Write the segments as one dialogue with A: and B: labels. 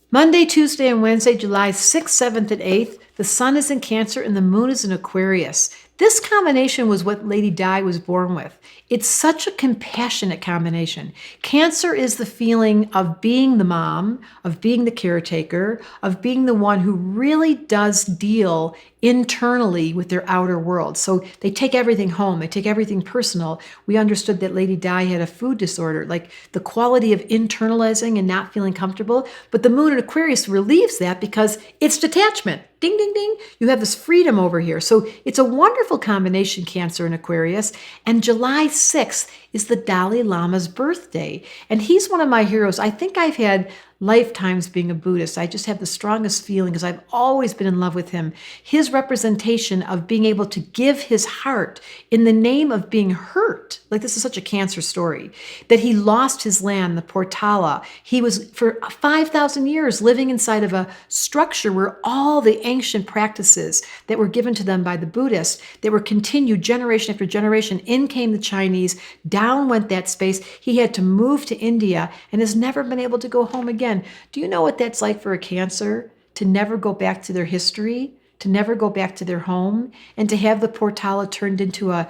A: Monday, Tuesday, and Wednesday, July 6th, 7th, and 8th, the sun is in Cancer and the moon is in Aquarius. This combination was what Lady Di was born with. It's such a compassionate combination. Cancer is the feeling of being the mom, of being the caretaker, of being the one who really does deal internally with their outer world. So they take everything home, they take everything personal. We understood that Lady Di had a food disorder, like the quality of internalizing and not feeling comfortable. But the moon in Aquarius relieves that because it's detachment. Ding, ding, ding. You have this freedom over here. So it's a wonderful combination, Cancer and Aquarius. And July 6th is the Dalai Lama's birthday. And he's one of my heroes. I think I've had lifetimes being a Buddhist. I just have the strongest feeling because I've always been in love with him. His representation of being able to give his heart in the name of being hurt. Like, this is such a Cancer story, that he lost his land, the Portala. He was for 5,000 years living inside of a structure where all the ancient practices that were given to them by the Buddhists, that were continued generation after generation. In came the Chinese, down went that space. He had to move to India and has never been able to go home again. Do you know what that's like for a Cancer? To never go back to their history, to never go back to their home, and to have the Portala turned into a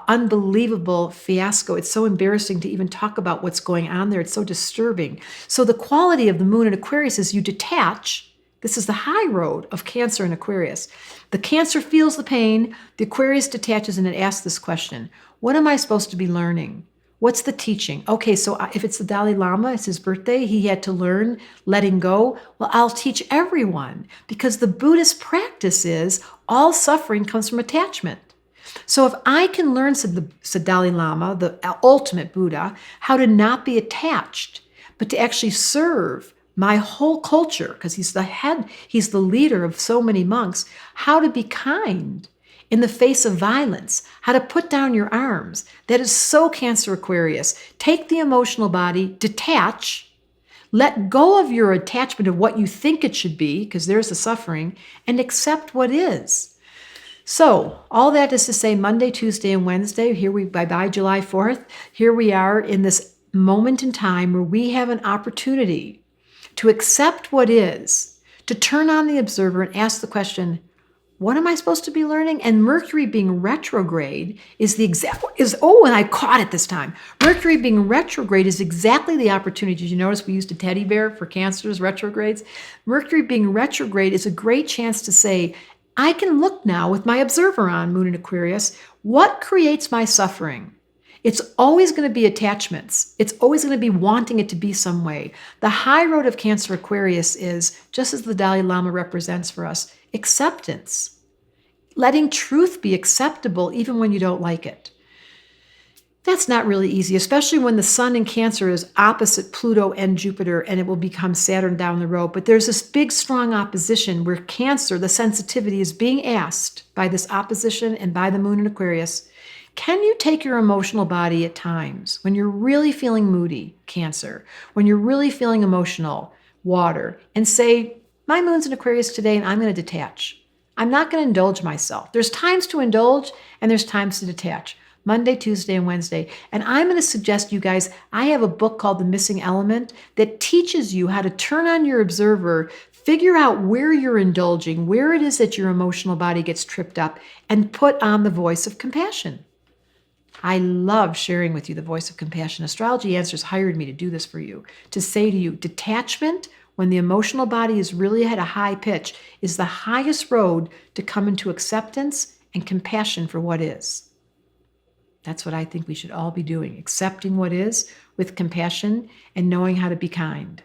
A: unbelievable fiasco. It's so embarrassing to even talk about what's going on there. It's so disturbing. So the quality of the moon in Aquarius is you detach. This is the high road of Cancer and Aquarius. The Cancer feels the pain. The Aquarius detaches and it asks this question: what am I supposed to be learning? What's the teaching? Okay, so if it's the Dalai Lama, it's his birthday, he had to learn letting go. Well, I'll teach everyone, because the Buddhist practice is all suffering comes from attachment. So if I can learn, said the Dalai Lama, the ultimate Buddha, how to not be attached, but to actually serve my whole culture, because he's the head, he's the leader of so many monks, how to be kind in the face of violence, how to put down your arms. That is so Cancer Aquarius. Take the emotional body, detach, let go of your attachment of what you think it should be, because there's the suffering, and accept what is. So all that is to say, Monday, Tuesday, and Wednesday, here we, bye-bye July 4th, here we are in this moment in time where we have an opportunity to accept what is, to turn on the observer and ask the question, what am I supposed to be learning? And Mercury being retrograde is the exact, and I caught it this time. Mercury being retrograde is exactly the opportunity. Did you notice we used a teddy bear for Cancers, retrogrades? Mercury being retrograde is a great chance to say, I can look now with my observer on, moon in Aquarius, what creates my suffering? It's always going to be attachments. It's always going to be wanting it to be some way. The high road of Cancer Aquarius is, just as the Dalai Lama represents for us, acceptance. Letting truth be acceptable even when you don't like it. That's not really easy, especially when the sun in Cancer is opposite Pluto and Jupiter, and it will become Saturn down the road. But there's this big, strong opposition where Cancer, the sensitivity, is being asked by this opposition and by the moon in Aquarius. Can you take your emotional body at times when you're really feeling moody, Cancer, when you're really feeling emotional, water, and say, my moon's in Aquarius today and I'm going to detach. I'm not going to indulge myself. There's times to indulge and there's times to detach. Monday, Tuesday, and Wednesday. And I'm going to suggest you guys, I have a book called The Missing Element that teaches you how to turn on your observer, figure out where you're indulging, where it is that your emotional body gets tripped up, and put on the voice of compassion. I love sharing with you the voice of compassion. Astrology Answers hired me to do this for you, to say to you, detachment, when the emotional body is really at a high pitch, is the highest road to come into acceptance and compassion for what is. That's what I think we should all be doing, accepting what is with compassion and knowing how to be kind.